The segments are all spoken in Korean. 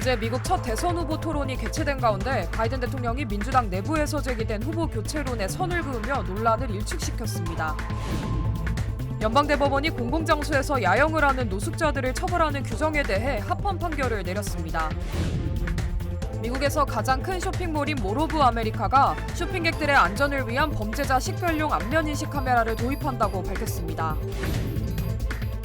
어제 미국 첫 대선 후보 토론이 개최된 가운데 바이든 대통령이 민주당 내부에서 제기된 후보 교체론에 선을 그으며 논란을 일축시켰습니다. 연방대법원이 공공장소에서 야영을 하는 노숙자들을 처벌하는 규정에 대해 합헌 판결을 내렸습니다. 미국에서 가장 큰 쇼핑몰인 몰 오브 아메리카가 쇼핑객들의 안전을 위한 범죄자 식별용 안면인식 카메라를 도입한다고 밝혔습니다.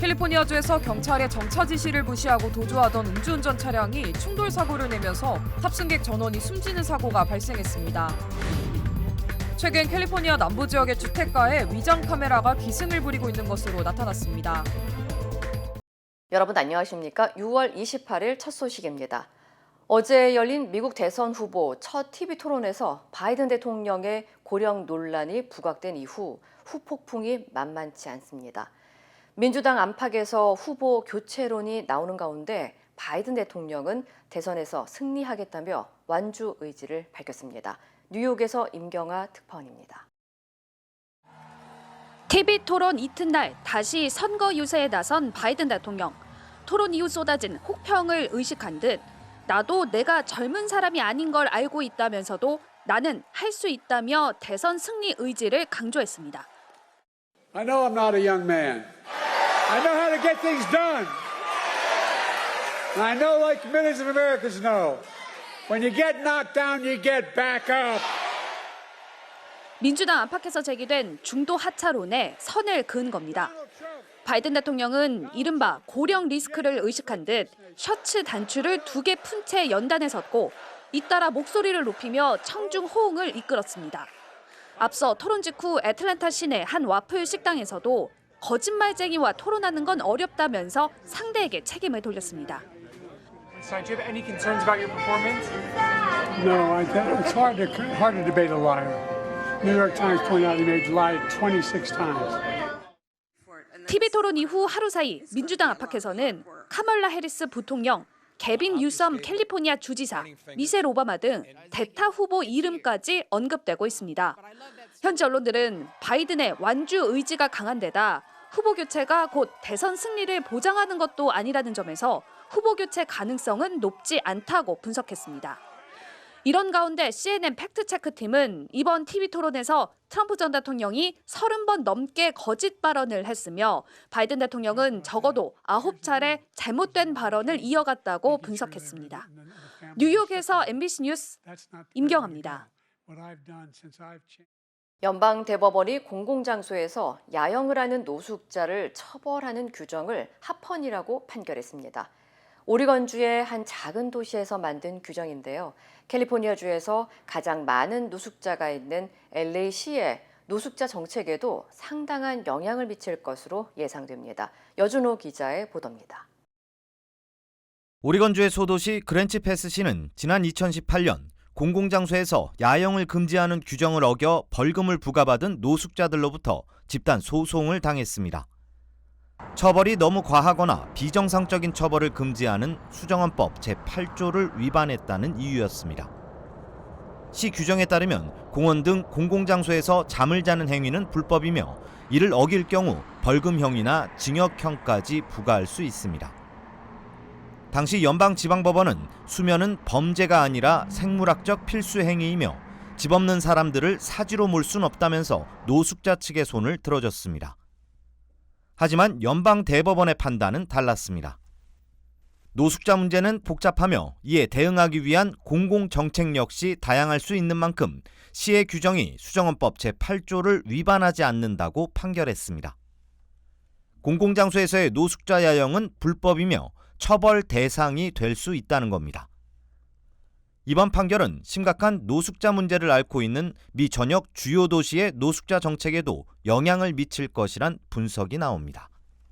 캘리포니아주에서 경찰의 정차 지시를 무시하고 도주하던 음주운전 차량이 충돌 사고를 내면서 탑승객 전원이 숨지는 사고가 발생했습니다. 최근 캘리포니아 남부 지역의 주택가에 위장 카메라가 기승을 부리고 있는 것으로 나타났습니다. 여러분 안녕하십니까? 6월 28일 첫 소식입니다. 어제 열린 미국 대선 후보 첫 TV 토론에서 바이든 대통령의 고령 논란이 부각된 이후 후폭풍이 만만치 않습니다. 민주당 안팎에서 후보 교체론이 나오는 가운데 바이든 대통령은 대선에서 승리하겠다며 완주 의지를 밝혔습니다. 뉴욕에서 임경아 특파원입니다. TV 토론 이튿날 다시 선거 유세에 나선 바이든 대통령. 토론 이후 쏟아진 혹평을 의식한 듯 나도 내가 젊은 사람이 아닌 걸 알고 있다면서도 나는 할 수 있다며 대선 승리 의지를 강조했습니다. I know I'm not a young man. I know how to get things done. And I know, like millions of Americans know, when you get knocked down, you get back up. 민주당 안팎에서 제기된 중도 하차론에 선을 그은 겁니다. 바이든 대통령은 이른바 고령 리스크를 의식한 듯 셔츠 단추를 2개 푼 채 연단에 섰고 잇따라 목소리를 높이며 청중 호응을 이끌었습니다. 앞서 토론 직후 애틀랜타 시내 한 와플 식당에서도 거짓말쟁이와 토론하는 건 어렵다면서 상대에게 책임을 돌렸습니다. Do you have any concerns about your performance? No, it's hard to debate a liar. New York Times pointed out he made lied 26 times. TV 토론 이후 하루 사이 민주당 안팎에서는 카멀라 해리스 부통령, 개빈 뉴섬 캘리포니아 주지사, 미셸 오바마 등 대타 후보 이름까지 언급되고 있습니다. 현지 언론들은 바이든의 완주 의지가 강한 데다 후보 교체가 곧 대선 승리를 보장하는 것도 아니라는 점에서 후보 교체 가능성은 높지 않다고 분석했습니다. 이런 가운데 CNN 팩트체크팀은 이번 TV 토론에서 트럼프 전 대통령이 30번 넘게 거짓 발언을 했으며 바이든 대통령은 적어도 9차례 잘못된 발언을 이어갔다고 분석했습니다. 뉴욕에서 MBC 뉴스 임경아입니다. 연방대법원이 공공장소에서 야영을 하는 노숙자를 처벌하는 규정을 합헌이라고 판결했습니다. 오리건주의 한 작은 도시에서 만든 규정인데요. 캘리포니아주에서 가장 많은 노숙자가 있는 LA시의 노숙자 정책에도 상당한 영향을 미칠 것으로 예상됩니다. 여준호 기자의 보도입니다. 오리건주의 소도시 그랜치 패스시는 지난 2018년 공공장소에서 야영을 금지하는 규정을 어겨 벌금을 부과받은 노숙자들로부터 집단 소송을 당했습니다. 처벌이 너무 과하거나 비정상적인 처벌을 금지하는 수정헌법 제8조를 위반했다는 이유였습니다. 시 규정에 따르면 공원 등 공공장소에서 잠을 자는 행위는 불법이며 이를 어길 경우 벌금형이나 징역형까지 부과할 수 있습니다. 당시 연방지방법원은 수면은 범죄가 아니라 생물학적 필수 행위이며 집 없는 사람들을 사지로 몰 순 없다면서 노숙자 측의 손을 들어줬습니다. 하지만 연방대법원의 판단은 달랐습니다. 노숙자 문제는 복잡하며 이에 대응하기 위한 공공정책 역시 다양할 수 있는 만큼 시의 규정이 수정헌법 제8조를 위반하지 않는다고 판결했습니다. 공공장소에서의 노숙자 야영은 불법이며 처벌 대상이 될 수 있다는 겁니다. 이번 판결은 심각한 노숙자 문제를 앓고 있는 미 전역 주요 도시의 노숙자 정책에도 영향을 미칠 것이란 분석이 나옵니다.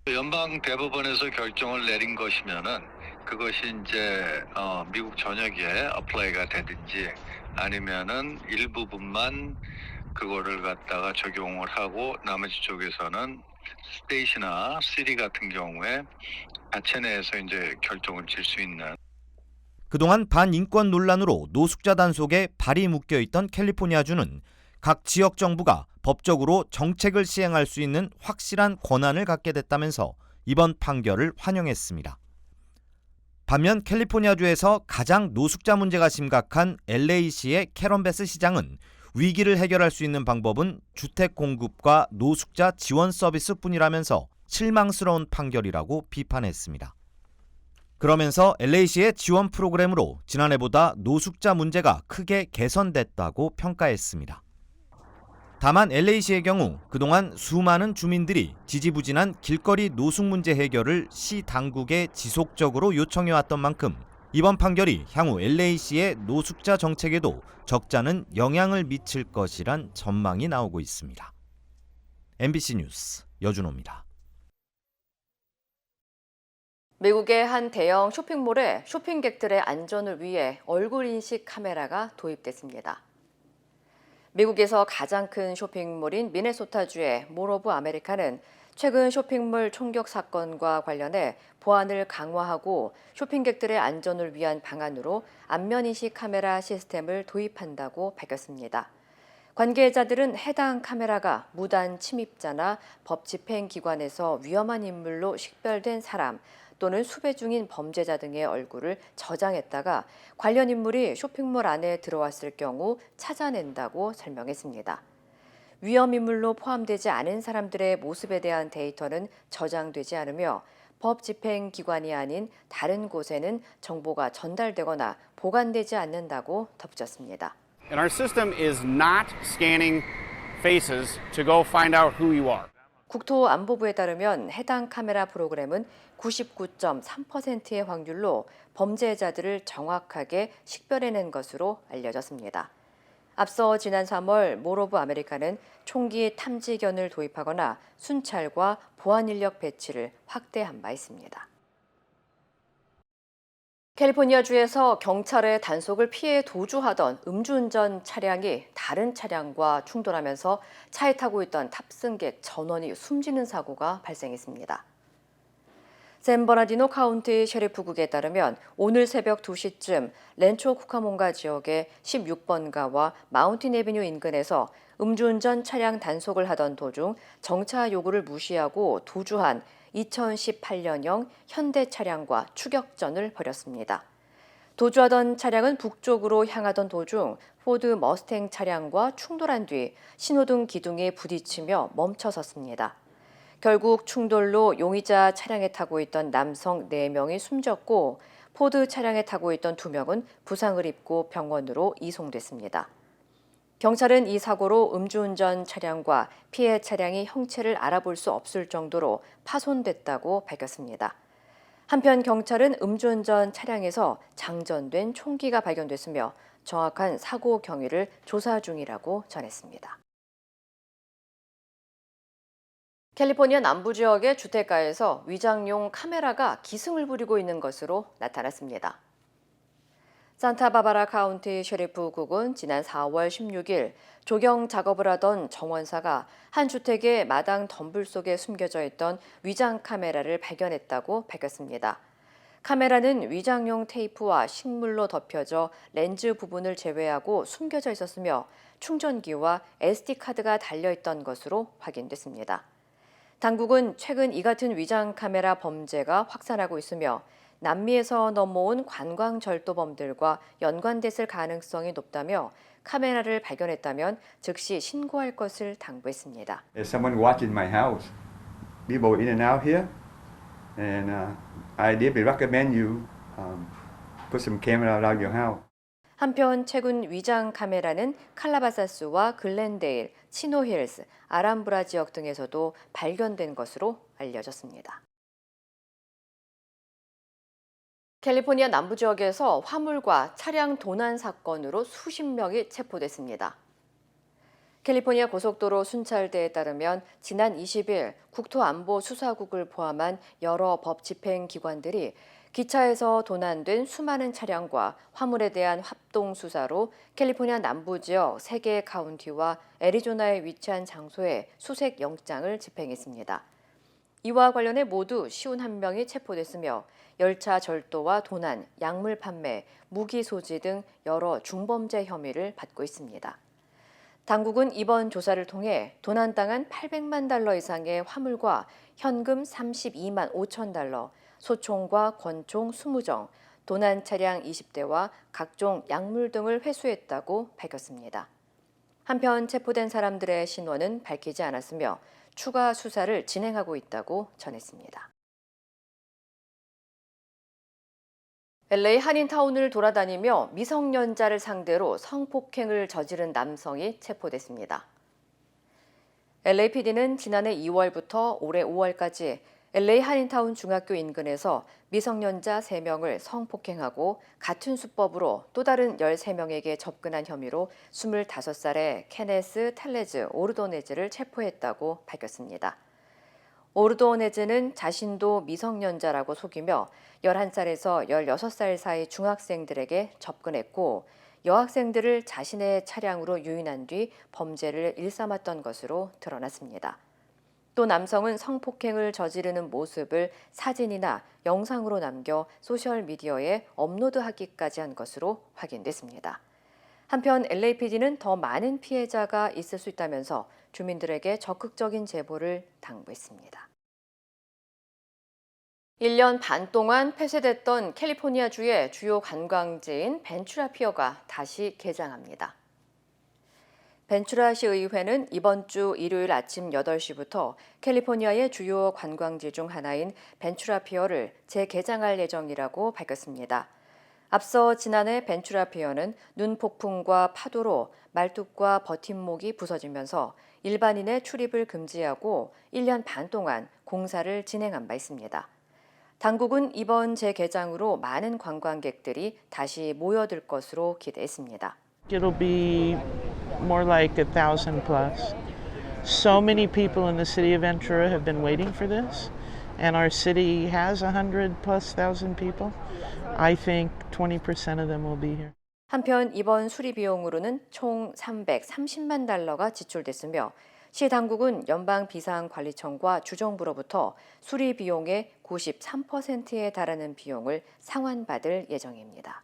연방 대법원에서 결정을 내린 것이면은 그것이 이제 미국 전역에 어플라이가 되든지 아니면은 일부분만 그거를 갖다가 적용을 하고 나머지 쪽에서는 스테이시나 시티 같은 경우에 자체 내에서 이제 결정을 질 수 있는. 그동안 반인권 논란으로 노숙자 단속에 발이 묶여있던 캘리포니아주는 각 지역 정부가 법적으로 정책을 시행할 수 있는 확실한 권한을 갖게 됐다면서 이번 판결을 환영했습니다. 반면 캘리포니아주에서 가장 노숙자 문제가 심각한 LA시의 캐런베스 시장은 위기를 해결할 수 있는 방법은 주택 공급과 노숙자 지원 서비스뿐이라면서 실망스러운 판결이라고 비판했습니다. 그러면서 LA시의 지원 프로그램으로 지난해보다 노숙자 문제가 크게 개선됐다고 평가했습니다. 다만 LA시의 경우 그동안 수많은 주민들이 지지부진한 길거리 노숙 문제 해결을 시 당국에 지속적으로 요청해왔던 만큼 이번 판결이 향후 LA시의 노숙자 정책에도 적잖은 영향을 미칠 것이란 전망이 나오고 있습니다. MBC 뉴스 여준호입니다. 미국의 한 대형 쇼핑몰에 쇼핑객들의 안전을 위해 얼굴 인식 카메라가 도입됐습니다. 미국에서 가장 큰 쇼핑몰인 미네소타주의 몰 오브 아메리카는 최근 쇼핑몰 총격 사건과 관련해 보안을 강화하고 쇼핑객들의 안전을 위한 방안으로 안면 인식 카메라 시스템을 도입한다고 밝혔습니다. 관계자들은 해당 카메라가 무단 침입자나 법 집행 기관에서 위험한 인물로 식별된 사람 또는 수배 중인 범죄자 등의 얼굴을 저장했다가 관련 인물이 쇼핑몰 안에 들어왔을 경우 찾아낸다고 설명했습니다. 위험 인물로 포함되지 않은 사람들의 모습에 대한 데이터는 저장되지 않으며 법 집행 기관이 아닌 다른 곳에는 정보가 전달되거나 보관되지 않는다고 덧붙였습니다. And our system is not scanning faces to go find out who you are. 국토안보부에 따르면 해당 카메라 프로그램은 99.3%의 확률로 범죄자들을 정확하게 식별해낸 것으로 알려졌습니다. 앞서 지난 3월 몰 오브 아메리카는 총기 탐지견을 도입하거나 순찰과 보안 인력 배치를 확대한 바 있습니다. 캘리포니아주에서 경찰의 단속을 피해 도주하던 음주운전 차량이 다른 차량과 충돌하면서 차에 타고 있던 탑승객 전원이 숨지는 사고가 발생했습니다. 샌버나디노 카운티 셰리프국에 따르면 오늘 새벽 2시쯤 렌초 쿠카몬가 지역의 16번가와 마운틴 애비뉴 인근에서 음주운전 차량 단속을 하던 도중 정차 요구를 무시하고 도주한 2018년형 현대 차량과 추격전을 벌였습니다. 도주하던 차량은 북쪽으로 향하던 도중 포드 머스탱 차량과 충돌한 뒤 신호등 기둥에 부딪히며 멈춰섰습니다. 결국 충돌로 용의자 차량에 타고 있던 남성 4명이 숨졌고 포드 차량에 타고 있던 2명은 부상을 입고 병원으로 이송됐습니다. 경찰은 이 사고로 음주운전 차량과 피해 차량이 형체를 알아볼 수 없을 정도로 파손됐다고 밝혔습니다. 한편 경찰은 음주운전 차량에서 장전된 총기가 발견됐으며 정확한 사고 경위를 조사 중이라고 전했습니다. 캘리포니아 남부 지역의 주택가에서 위장용 카메라가 기승을 부리고 있는 것으로 나타났습니다. 산타바바라 카운티 셰리프국은 지난 4월 16일 조경 작업을 하던 정원사가 한 주택의 마당 덤불 속에 숨겨져 있던 위장 카메라를 발견했다고 밝혔습니다. 카메라는 위장용 테이프와 식물로 덮여져 렌즈 부분을 제외하고 숨겨져 있었으며 충전기와 SD카드가 달려있던 것으로 확인됐습니다. 당국은 최근 이 같은 위장 카메라 범죄가 확산하고 있으며 남미에서 넘어온 관광 절도범들과 연관됐을 가능성이 높다며 카메라를 발견했다면 즉시 신고할 것을 당부했습니다. There's someone watching my house. People in and out here, and I deeply recommend you put some camera around your house. 한편 최근 위장 카메라는 칼라바사스와 글렌데일, 치노힐스, 아람브라 지역 등에서도 발견된 것으로 알려졌습니다. 캘리포니아 남부 지역에서 화물과 차량 도난 사건으로 수십 명이 체포됐습니다. 캘리포니아 고속도로 순찰대에 따르면 지난 20일 국토안보수사국을 포함한 여러 법 집행 기관들이 기차에서 도난된 수많은 차량과 화물에 대한 합동 수사로 캘리포니아 남부 지역 3개 카운티와 애리조나에 위치한 장소에 수색 영장을 집행했습니다. 이와 관련해 모두 51명이 체포됐으며 열차 절도와 도난, 약물 판매, 무기 소지 등 여러 중범죄 혐의를 받고 있습니다. 당국은 이번 조사를 통해 도난당한 $800만 이상의 화물과 현금 $32만 5천, 소총과 권총 20정, 도난 차량 20대와 각종 약물 등을 회수했다고 밝혔습니다. 한편 체포된 사람들의 신원은 밝히지 않았으며 추가 수사를 진행하고 있다고 전했습니다. LA 한인타운을 돌아다니며 미성년자를 상대로 성폭행을 저지른 남성이 체포됐습니다. LAPD는 지난해 2월부터 올해 5월까지 LA 한인타운 중학교 인근에서 미성년자 3명을 성폭행하고 같은 수법으로 또 다른 13명에게 접근한 혐의로 25살의 케네스 텔레즈 오르도네즈를 체포했다고 밝혔습니다. 오르도네즈는 자신도 미성년자라고 속이며 11살에서 16살 사이 중학생들에게 접근했고 여학생들을 자신의 차량으로 유인한 뒤 범죄를 일삼았던 것으로 드러났습니다. 또 남성은 성폭행을 저지르는 모습을 사진이나 영상으로 남겨 소셜미디어에 업로드하기까지 한 것으로 확인됐습니다. 한편 LAPD는 더 많은 피해자가 있을 수 있다면서 주민들에게 적극적인 제보를 당부했습니다. 1년 반 동안 폐쇄됐던 캘리포니아주의 주요 관광지인 벤츄라 피어가 다시 개장합니다. 벤츄라시 의회는 이번 주 일요일 아침 8시부터 캘리포니아의 주요 관광지 중 하나인 벤츄라 피어를 재개장할 예정이라고 밝혔습니다. 앞서 지난해 벤츄라 피어는 눈 폭풍과 파도로 말뚝과 버팀목이 부서지면서 일반인의 출입을 금지하고 1년 반 동안 공사를 진행한 바 있습니다. 당국은 이번 재개장으로 많은 관광객들이 다시 모여들 것으로 기대했습니다. It'll be more like 1,000 plus. So many people in the city of Ventura have been waiting for this, and our city has 100 plus thousand people. I think 20% of them will be here. 한편 이번 수리 비용으로는 총 330만 달러가 지출됐으며 시 당국은 연방비상관리청과 주정부로부터 수리 비용의 93%에 달하는 비용을 상환받을 예정입니다.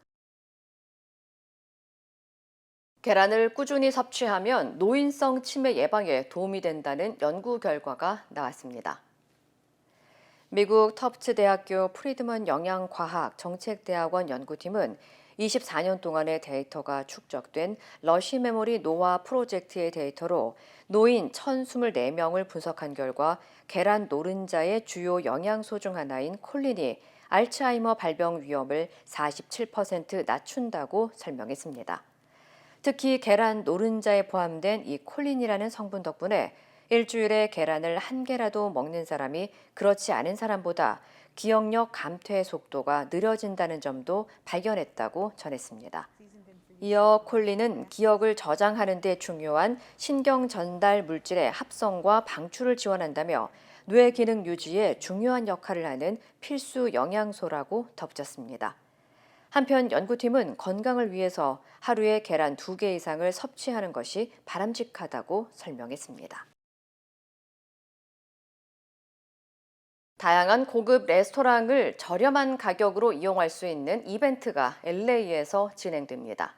계란을 꾸준히 섭취하면 노인성 치매 예방에 도움이 된다는 연구 결과가 나왔습니다. 미국 터프트 대학교 프리드먼 영양과학 정책대학원 연구팀은 24년 동안의 데이터가 축적된 러시 메모리 노화 프로젝트의 데이터로 노인 1,024명을 분석한 결과 계란 노른자의 주요 영양소 중 하나인 콜린이 알츠하이머 발병 위험을 47% 낮춘다고 설명했습니다. 특히 계란 노른자에 포함된 이 콜린이라는 성분 덕분에 일주일에 계란을 한 개라도 먹는 사람이 그렇지 않은 사람보다 기억력 감퇴 속도가 느려진다는 점도 발견했다고 전했습니다. 이어 콜린은 기억을 저장하는 데 중요한 신경 전달 물질의 합성과 방출을 지원한다며 뇌 기능 유지에 중요한 역할을 하는 필수 영양소라고 덧붙였습니다. 한편 연구팀은 건강을 위해서 하루에 계란 2개 이상을 섭취하는 것이 바람직하다고 설명했습니다. 다양한 고급 레스토랑을 저렴한 가격으로 이용할 수 있는 이벤트가 LA에서 진행됩니다.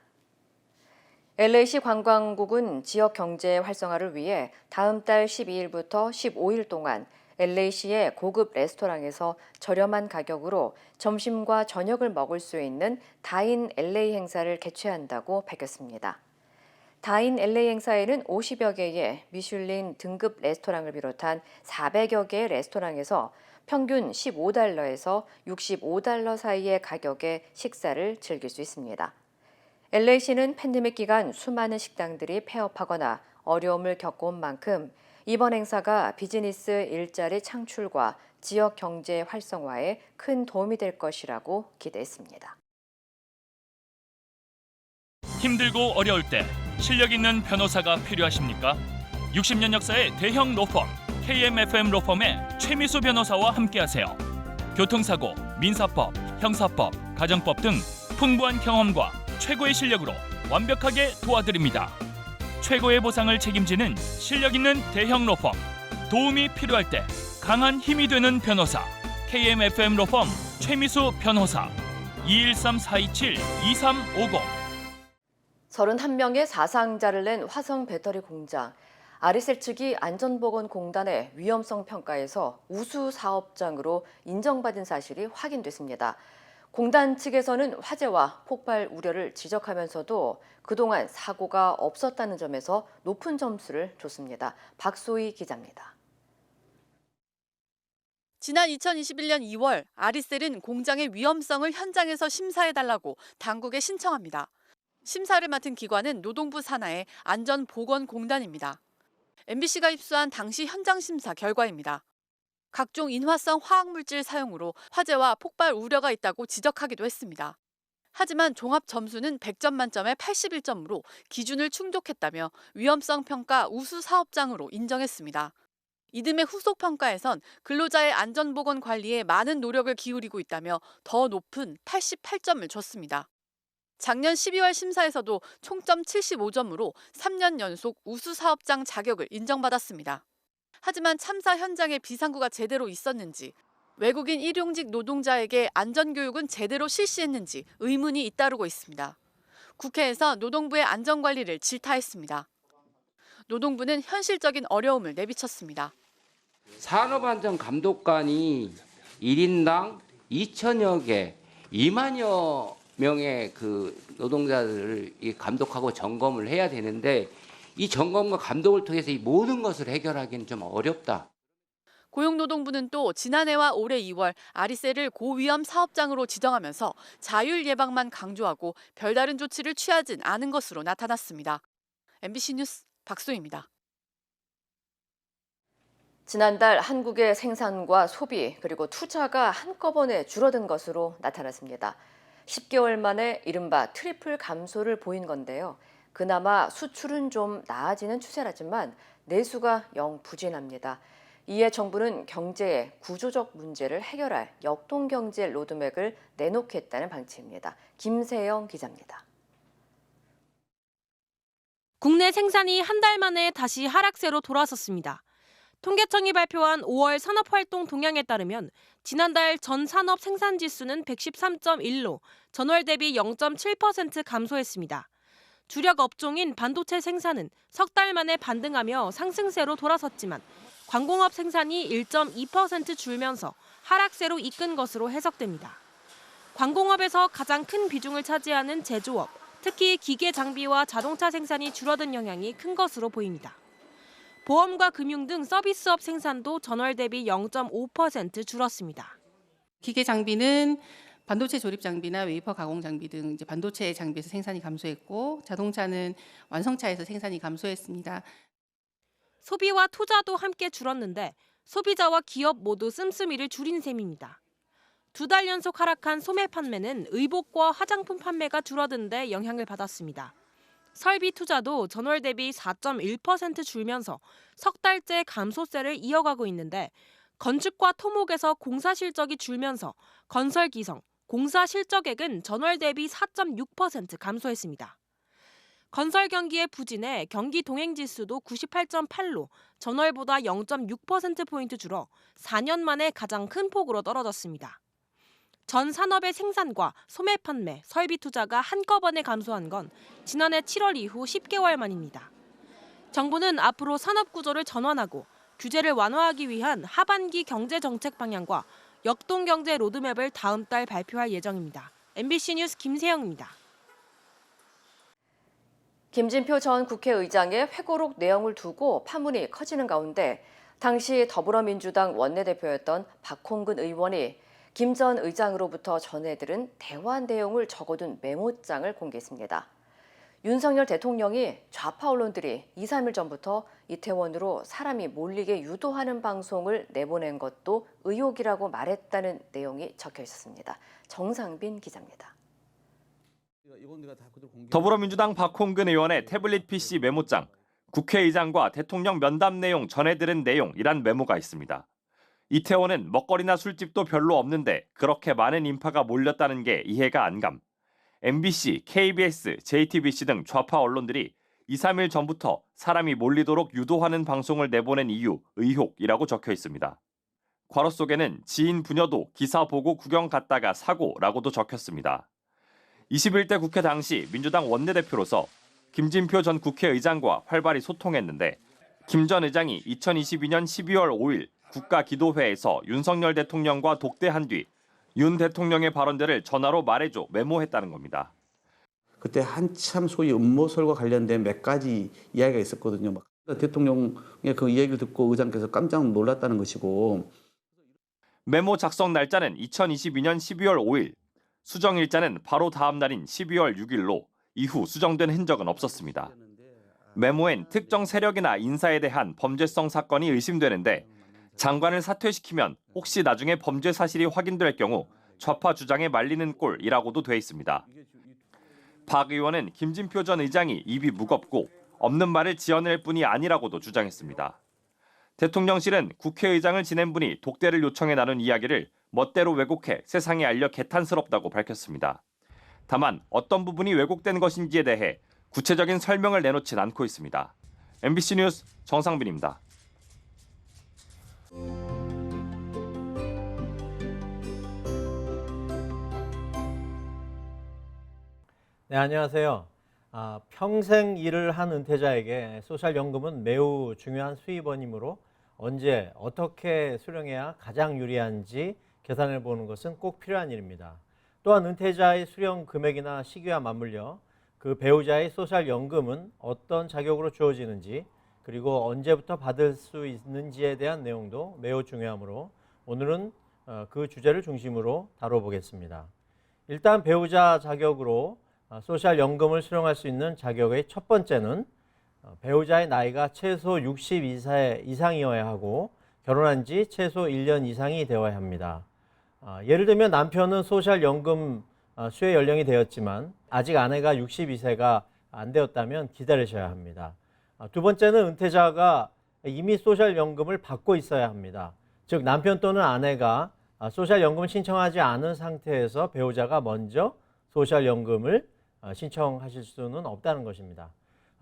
LA시 관광국은 지역 경제 활성화를 위해 다음 달 12일부터 15일 동안 LA시의 고급 레스토랑에서 저렴한 가격으로 점심과 저녁을 먹을 수 있는 다인 LA 행사를 개최한다고 밝혔습니다. 다인 LA 행사에는 50여 개의 미슐린 등급 레스토랑을 비롯한 400여 개의 레스토랑에서 평균 15달러에서 65달러 사이의 가격의 식사를 즐길 수 있습니다. LA시는 팬데믹 기간 수많은 식당들이 폐업하거나 어려움을 겪어온 만큼 이번 행사가 비즈니스 일자리 창출과 지역 경제 활성화에 큰 도움이 될 것이라고 기대했습니다. 힘들고 어려울 때 실력 있는 변호사가 필요하십니까? 60년 역사의 대형 로펌 KMFM 로펌의 최미수 변호사와 함께하세요. 교통사고, 민사법, 형사법, 가정법 등 풍부한 경험과 최고의 실력으로 완벽하게 도와드립니다. 최고의 보상을 책임지는 실력 있는 대형 로펌, 도움이 필요할 때 강한 힘이 되는 변호사 KMFM 로펌 최미수 변호사 213-427-2350. 31명의 사상자를 낸 화성 배터리 공장. 아리셀 측이 안전보건공단의 위험성 평가에서 우수 사업장으로 인정받은 사실이 확인됐습니다. 공단 측에서는 화재와 폭발 우려를 지적하면서도 그동안 사고가 없었다는 점에서 높은 점수를 줬습니다. 박소희 기자입니다. 지난 2021년 2월 아리셀은 공장의 위험성을 현장에서 심사해달라고 당국에 신청합니다. 심사를 맡은 기관은 노동부 산하의 안전보건공단입니다. MBC가 입수한 당시 현장 심사 결과입니다. 각종 인화성 화학물질 사용으로 화재와 폭발 우려가 있다고 지적하기도 했습니다. 하지만 종합 점수는 100점 만점에 81점으로 기준을 충족했다며 위험성 평가 우수 사업장으로 인정했습니다. 이듬해 후속 평가에선 근로자의 안전보건 관리에 많은 노력을 기울이고 있다며 더 높은 88점을 줬습니다. 작년 12월 심사에서도 총점 75점으로 3년 연속 우수 사업장 자격을 인정받았습니다. 하지만 참사 현장에 비상구가 제대로 있었는지, 외국인 일용직 노동자에게 안전교육은 제대로 실시했는지 의문이 잇따르고 있습니다. 국회에서 노동부의 안전관리를 질타했습니다. 노동부는 현실적인 어려움을 내비쳤습니다. 산업안전감독관이 1인당 2천여 개, 2만여 명의 그 노동자들을 감독하고 점검을 해야 되는데 이 점검과 감독을 통해서 이 모든 것을 해결하기는 좀 어렵다. 고용노동부는 또 지난해와 올해 2월 아리셀을 고위험 사업장으로 지정하면서 자율 예방만 강조하고 별다른 조치를 취하진 않은 것으로 나타났습니다. MBC 뉴스 박소희입니다. 지난달 한국의 생산과 소비 그리고 투자가 한꺼번에 줄어든 것으로 나타났습니다. 10개월 만에 이른바 트리플 감소를 보인 건데요. 그나마 수출은 좀 나아지는 추세라지만 내수가 영 부진합니다. 이에 정부는 경제의 구조적 문제를 해결할 역동경제 로드맵을 내놓겠다는 방침입니다. 김세영 기자입니다. 국내 생산이 한 달 만에 다시 하락세로 돌아섰습니다. 통계청이 발표한 5월 산업활동 동향에 따르면 지난달 전 산업 생산지수는 113.1로 전월 대비 0.7% 감소했습니다. 주력 업종인 반도체 생산은 석 달 만에 반등하며 상승세로 돌아섰지만 광공업 생산이 1.2% 줄면서 하락세로 이끈 것으로 해석됩니다. 광공업에서 가장 큰 비중을 차지하는 제조업, 특히 기계 장비와 자동차 생산이 줄어든 영향이 큰 것으로 보입니다. 보험과 금융 등 서비스업 생산도 전월 대비 0.5% 줄었습니다. 기계 장비는 반도체 조립 장비나 웨이퍼 가공 장비 등 이제 반도체 장비에서 생산이 감소했고 자동차는 완성차에서 생산이 감소했습니다. 소비와 투자도 함께 줄었는데 소비자와 기업 모두 씀씀이를 줄인 셈입니다. 2달 연속 하락한 소매 판매는 의복과 화장품 판매가 줄어든 데 영향을 받았습니다. 설비 투자도 전월 대비 4.1% 줄면서 석 달째 감소세를 이어가고 있는데 건축과 토목에서 공사 실적이 줄면서 건설 기성, 공사 실적액은 전월 대비 4.6% 감소했습니다. 건설 경기의 부진에 경기 동행 지수도 98.8로 전월보다 0.6%포인트 줄어 4년 만에 가장 큰 폭으로 떨어졌습니다. 전 산업의 생산과 소매 판매, 설비 투자가 한꺼번에 감소한 건 지난해 7월 이후 10개월 만입니다. 정부는 앞으로 산업 구조를 전환하고 규제를 완화하기 위한 하반기 경제 정책 방향과 역동 경제 로드맵을 다음 달 발표할 예정입니다. MBC 뉴스 김세영입니다. 김진표 전 국회의장의 회고록 내용을 두고 파문이 커지는 가운데 당시 더불어민주당 원내대표였던 박홍근 의원이 김 전 의장으로부터 전해들은 대화 내용을 적어둔 메모장을 공개했습니다. 윤석열 대통령이 좌파 언론들이 2, 3일 전부터 이태원으로 사람이 몰리게 유도하는 방송을 내보낸 것도 의혹이라고 말했다는 내용이 적혀 있었습니다. 정상빈 기자입니다. 더불어민주당 박홍근 의원의 태블릿 PC 메모장, 국회의장과 대통령 면담 내용 전해들은 내용이란 메모가 있습니다. 이태원은 먹거리나 술집도 별로 없는데 그렇게 많은 인파가 몰렸다는 게 이해가 안 감. MBC, KBS, JTBC 등 좌파 언론들이 2, 3일 전부터 사람이 몰리도록 유도하는 방송을 내보낸 이유 의혹이라고 적혀 있습니다. 괄호 속에는 지인 부녀도 기사 보고 구경 갔다가 사고라고도 적혔습니다. 21대 국회 당시 민주당 원내대표로서 김진표 전 국회의장과 활발히 소통했는데 김 전 의장이 2022년 12월 5일 국가기도회에서 윤석열 대통령과 독대한 뒤 윤 대통령의 발언들을 전화로 말해줘 메모했다는 겁니다. 그때 한참 소위 음모설과 관련된 몇 가지 이야기가 있었거든요. 막 대통령의 그 이야기를 듣고 의장께서 깜짝 놀랐다는 것이고. 메모 작성 날짜는 2022년 12월 5일, 수정 일자는 바로 다음 날인 12월 6일로 이후 수정된 흔적은 없었습니다. 메모엔 특정 세력이나 인사에 대한 범죄성 사건이 의심되는데 장관을 사퇴시키면 혹시 나중에 범죄 사실이 확인될 경우 좌파 주장에 말리는 꼴이라고도 돼 있습니다. 박 의원은 김진표 전 의장이 입이 무겁고 없는 말을 지어낼 뿐이 아니라고도 주장했습니다. 대통령실은 국회의장을 지낸 분이 독대를 요청해 나눈 이야기를 멋대로 왜곡해 세상에 알려 개탄스럽다고 밝혔습니다. 다만 어떤 부분이 왜곡된 것인지에 대해 구체적인 설명을 내놓진 않고 있습니다. MBC 뉴스 정상빈입니다. 네, 안녕하세요. 평생 일을 한 은퇴자에게 소셜연금은 매우 중요한 수입원이므로 언제 어떻게 수령해야 가장 유리한지 계산해 보는 것은 꼭 필요한 일입니다. 또한 은퇴자의 수령 금액이나 시기와 맞물려 그 배우자의 소셜연금은 어떤 자격으로 주어지는지 그리고 언제부터 받을 수 있는지에 대한 내용도 매우 중요하므로 오늘은 그 주제를 중심으로 다뤄보겠습니다. 일단 배우자 자격으로 소셜연금을 수령할 수 있는 자격의 첫 번째는 배우자의 나이가 최소 62세 이상이어야 하고 결혼한 지 최소 1년 이상이 되어야 합니다. 예를 들면 남편은 소셜연금 수혜 연령이 되었지만 아직 아내가 62세가 안 되었다면 기다리셔야 합니다. 두 번째는 은퇴자가 이미 소셜연금을 받고 있어야 합니다. 즉 남편 또는 아내가 소셜연금을 신청하지 않은 상태에서 배우자가 먼저 소셜연금을 신청하실 수는 없다는 것입니다.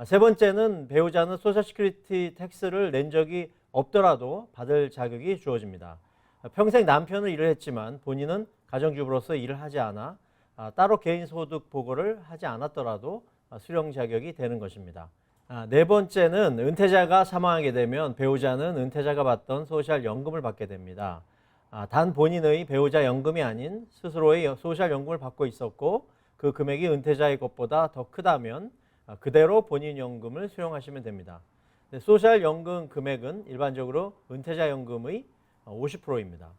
세 번째는 배우자는 소셜시큐리티 텍스를 낸 적이 없더라도 받을 자격이 주어집니다. 평생 남편은 일을 했지만 본인은 가정주부로서 일을 하지 않아 따로 개인소득 보고를 하지 않았더라도 수령 자격이 되는 것입니다. 네 번째는 은퇴자가 사망하게 되면 배우자는 은퇴자가 받던 소셜연금을 받게 됩니다. 단 본인의 배우자 연금이 아닌 스스로의 소셜연금을 받고 있었고 그 금액이 은퇴자의 것보다 더 크다면 그대로 본인 연금을 수령하시면 됩니다. 소셜연금 금액은 일반적으로 은퇴자 연금의 50%입니다.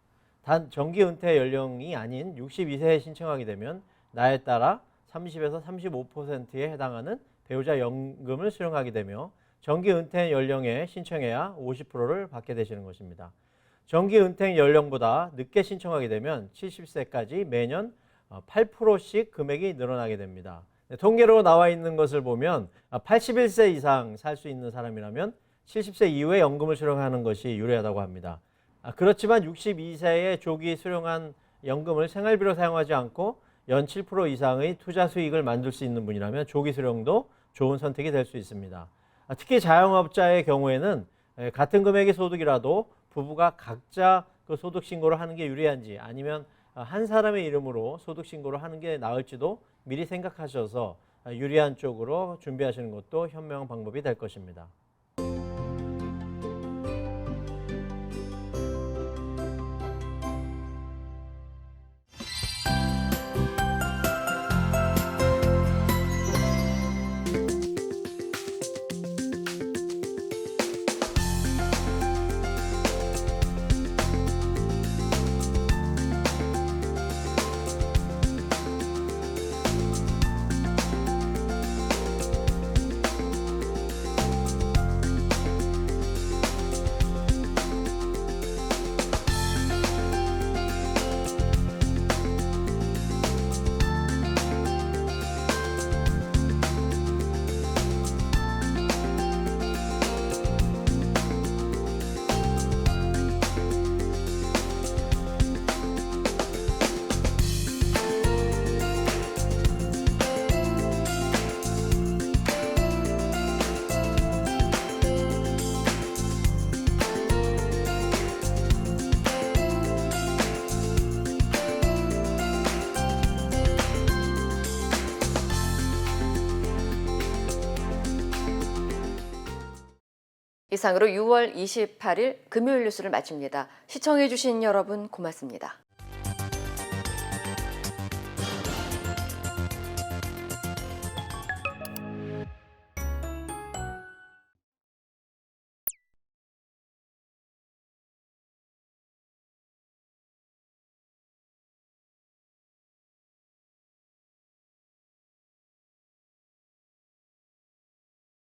단 정기 은퇴 연령이 아닌 62세에 신청하게 되면 나이에 따라 30에서 35%에 해당하는 배우자 연금을 수령하게 되며 정기 은퇴 연령에 신청해야 50%를 받게 되시는 것입니다. 정기 은퇴 연령보다 늦게 신청하게 되면 70세까지 매년 8%씩 금액이 늘어나게 됩니다. 통계로 나와 있는 것을 보면 81세 이상 살 수 있는 사람이라면 70세 이후에 연금을 수령하는 것이 유리하다고 합니다. 그렇지만 62세에 조기 수령한 연금을 생활비로 사용하지 않고 연 7% 이상의 투자 수익을 만들 수 있는 분이라면 조기 수령도 좋은 선택이 될 수 있습니다. 특히 자영업자의 경우에는 같은 금액의 소득이라도 부부가 각자 그 소득 신고를 하는 게 유리한지 아니면 한 사람의 이름으로 소득 신고를 하는 게 나을지도 미리 생각하셔서 유리한 쪽으로 준비하시는 것도 현명한 방법이 될 것입니다. 이상으로 6월 28일 금요일 뉴스를 마칩니다. 시청해주신 여러분 고맙습니다.